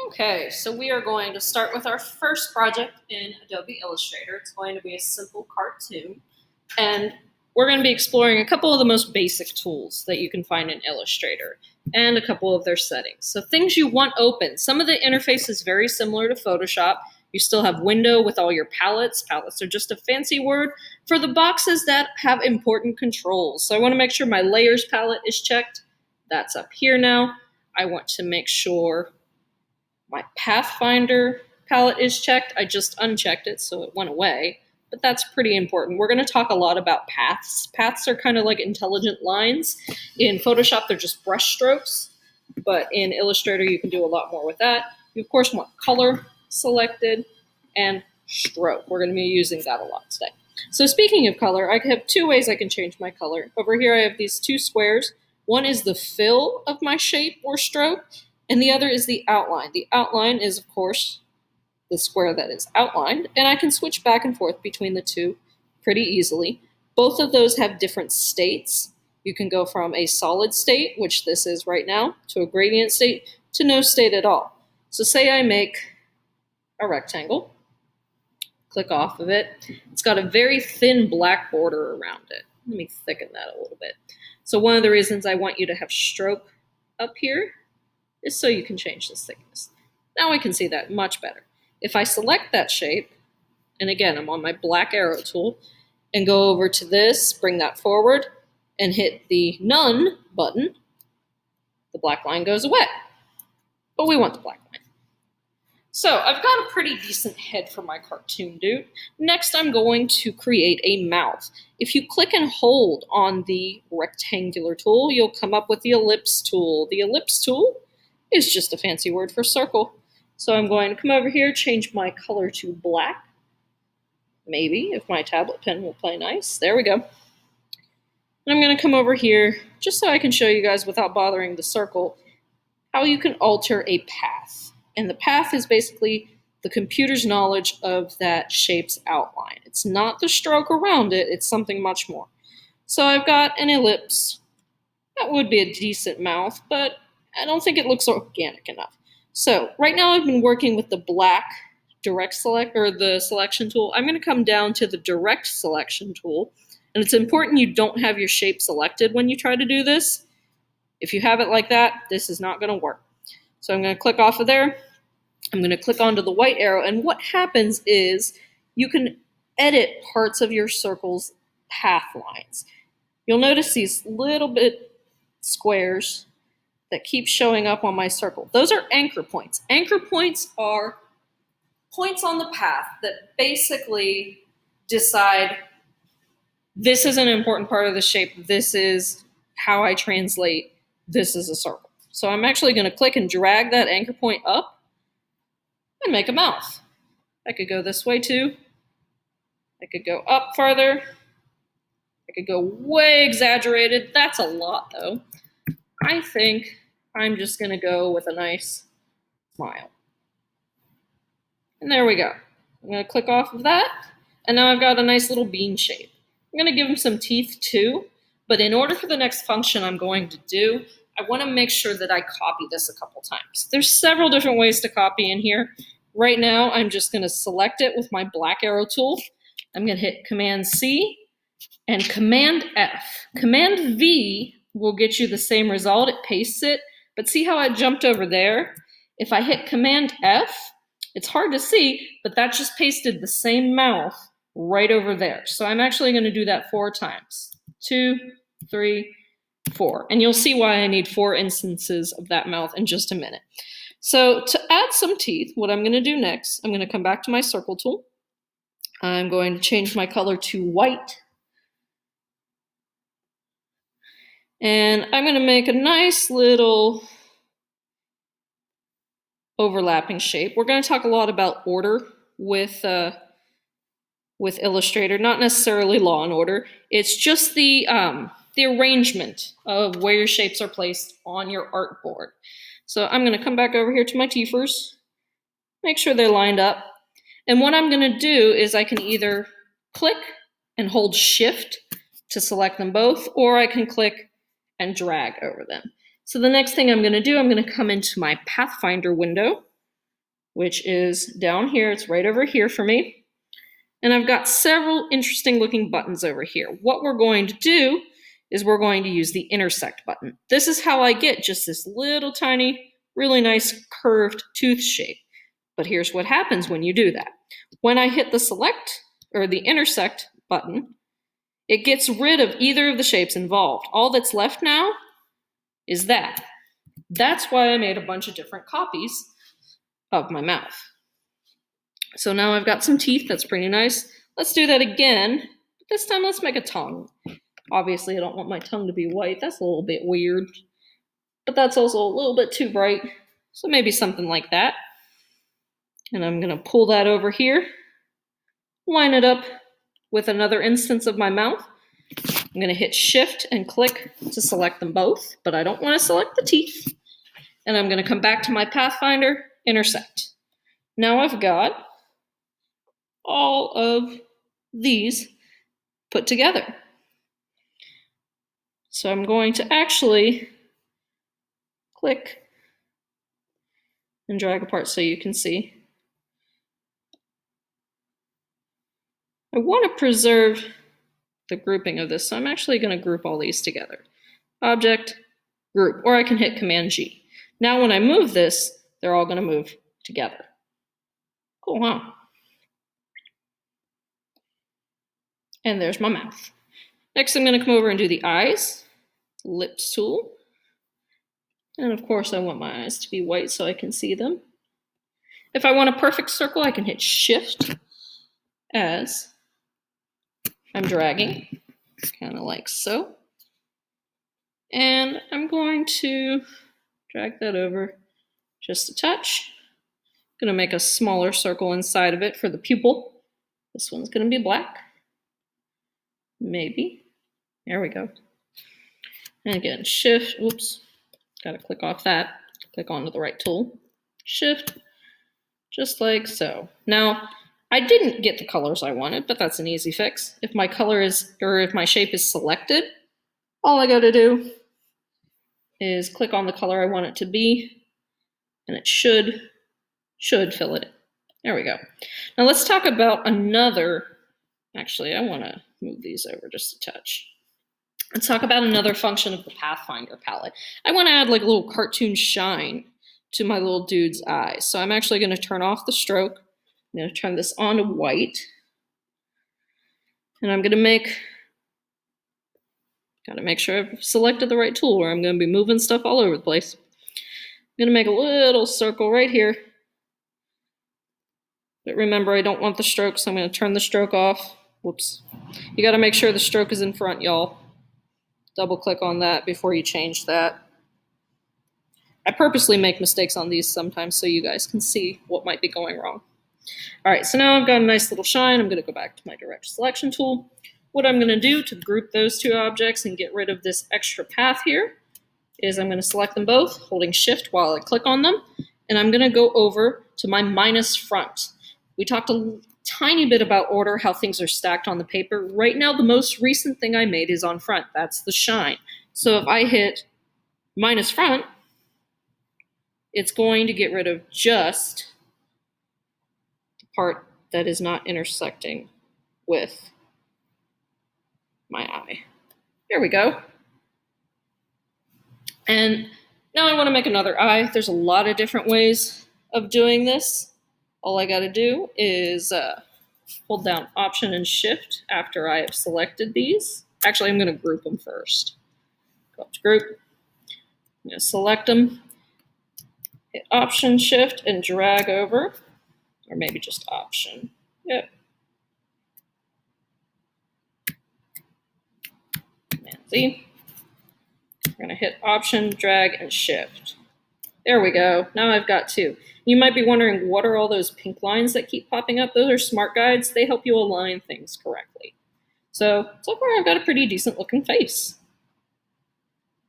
Okay, so we are going to start with our first project in Adobe Illustrator. It's going to be a simple cartoon, and we're going to be exploring a couple of the most basic tools that you can find in Illustrator and a couple of their settings. So things you want open. Some of the interface is very similar to Photoshop. You still have window with all your palettes. Palettes are just a fancy word for the boxes that have important controls. So I want to make sure my layers palette is checked. That's up here now. I want to make sure my Pathfinder palette is checked. I just unchecked it, so it went away. But that's pretty important. We're going to talk a lot about paths. Paths are kind of like intelligent lines. In Photoshop, they're just brush strokes. But in Illustrator, you can do a lot more with that. You, of course, want color selected and stroke. We're going to be using that a lot today. So speaking of color, I have two ways I can change my color. Over here, I have these two squares. One is the fill of my shape or stroke, and the other is the outline. The outline is, of course, the square that is outlined, and I can switch back and forth between the two pretty easily. Both of those have different states. You can go from a solid state, which this is right now, to a gradient state, to no state at all. So say I make a rectangle, click off of it. It's got a very thin black border around it. Let me thicken that a little bit. So one of the reasons I want you to have stroke up here is so you can change this thickness. Now I can see that much better. If I select that shape, and again, I'm on my black arrow tool, and go over to this, bring that forward, and hit the None button, the black line goes away. But we want the black line. So I've got a pretty decent head for my cartoon dude. Next, I'm going to create a mouth. If you click and hold on the rectangular tool, you'll come up with the Ellipse Tool. The Ellipse Tool is just a fancy word for circle. So I'm going to come over here, change my color to black. Maybe, if my tablet pen will play nice. There we go. And I'm going to come over here, just so I can show you guys without bothering the circle, how you can alter a path. And the path is basically the computer's knowledge of that shape's outline. It's not the stroke around it, it's something much more. So I've got an ellipse. That would be a decent mouth, but I don't think it looks organic enough. So right now I've been working with the black direct select, or the selection tool. I'm going to come down to the direct selection tool. And it's important you don't have your shape selected when you try to do this. If you have it like that, this is not going to work. So I'm going to click off of there. I'm going to click onto the white arrow. And what happens is you can edit parts of your circle's path lines. You'll notice these little bit squares that keep showing up on my circle. Those are anchor points. Anchor points are points on the path that basically decide this is an important part of the shape. This is how I translate this is a circle. So I'm actually going to click and drag that anchor point up and make a mouth. I could go this way too. I could go up farther. I could go way exaggerated. That's a lot though. I think I'm just going to go with a nice smile. And there we go. I'm going to click off of that. And now I've got a nice little bean shape. I'm going to give him some teeth too. But in order for the next function I'm going to do, I want to make sure that I copy this a couple times. There's several different ways to copy in here. Right now, I'm just going to select it with my black arrow tool. I'm going to hit Command C and Command F. Command V will get you the same result. It pastes it. But see how I jumped over there? If I hit Command F, it's hard to see, but that just pasted the same mouth right over there. So I'm actually going to do that 4 times. 2, 3, 4. And you'll see why I need 4 instances of that mouth in just a minute. So to add some teeth, what I'm going to do next, I'm going to come back to my circle tool. I'm going to change my color to white. And I'm going to make a nice little overlapping shape. We're going to talk a lot about order with Illustrator, not necessarily Law and Order. It's just the arrangement of where your shapes are placed on your artboard. So I'm going to come back over here to my teethers, make sure they're lined up. And what I'm going to do is I can either click and hold Shift to select them both, or I can click and drag over them. So the next thing I'm going to do, I'm going to come into my Pathfinder window. which is down here. It's right over here for me. And I've got several interesting looking buttons over here. What we're going to do is we're going to use the intersect button. This is how I get just this little tiny, really nice curved tooth shape. But here's what happens when you do that. When I hit the select or the intersect button, it gets rid of either of the shapes involved. All that's left now is that. That's why I made a bunch of different copies of my mouth. So now I've got some teeth. That's pretty nice. Let's do that again. But this time let's make a tongue. Obviously, I don't want my tongue to be white. That's a little bit weird. But that's also a little bit too bright. So maybe something like that. And I'm going to pull that over here. Line it up with another instance of my mouth. I'm going to hit Shift and click to select them both. But I don't want to select the teeth. And I'm going to come back to my Pathfinder, intersect. Now I've got all of these put together. So I'm going to actually click and drag apart so you can see. I want to preserve the grouping of this, so I'm actually going to group all these together. Object, group, or I can hit Command G. Now when I move this, they're all going to move together. Cool, huh? And there's my mouth. Next, I'm going to come over and do the eyes. Ellipse Tool. And of course, I want my eyes to be white so I can see them. If I want a perfect circle, I can hit Shift as I'm dragging, kind of like so. And I'm going to drag that over just a touch. I'm going to make a smaller circle inside of it for the pupil. This one's going to be black. Maybe. There we go. And again, Shift, oops, got to click off that. Click onto the right tool. Shift, just like so. Now, I didn't get the colors I wanted, but that's an easy fix. If my color is, or if my shape is selected, all I got to do is click on the color I want it to be, and it should fill it in. There we go. Now let's talk about another, actually I want to move these over just a touch. Let's talk about another function of the Pathfinder palette. I want to add like a little cartoon shine to my little dude's eyes. So I'm actually going to turn off the stroke. I'm going to turn this on to white. And I'm going to got to make sure I've selected the right tool or I'm going to be moving stuff all over the place. I'm going to make a little circle right here. But remember, I don't want the stroke, so I'm going to turn the stroke off. Whoops. You got to make sure the stroke is in front, y'all. Double click on that before you change that. I purposely make mistakes on these sometimes so you guys can see what might be going wrong. All right, so now I've got a nice little shine. I'm going to go back to my direct selection tool. What I'm going to do to group those two objects and get rid of this extra path here is I'm going to select them both, holding Shift while I click on them, and I'm going to go over to my minus front. We talked a tiny bit about order, how things are stacked on the paper. Right now, the most recent thing I made is on front. That's the shine. So if I hit minus front, it's going to get rid of just the part that is not intersecting with my eye. There we go. And now I want to make another eye. There's a lot of different ways of doing this. All I got to do is hold down Option and Shift after I have selected these. Actually, I'm going to group them first. Go up to Group. I'm going to select them. Hit Option, Shift, and drag over. Or maybe just Option. Yep. And see? We're going to hit Option, drag, and Shift. There we go. Now I've got two. You might be wondering, what are all those pink lines that keep popping up? Those are smart guides. They help you align things correctly. So far I've got a pretty decent looking face.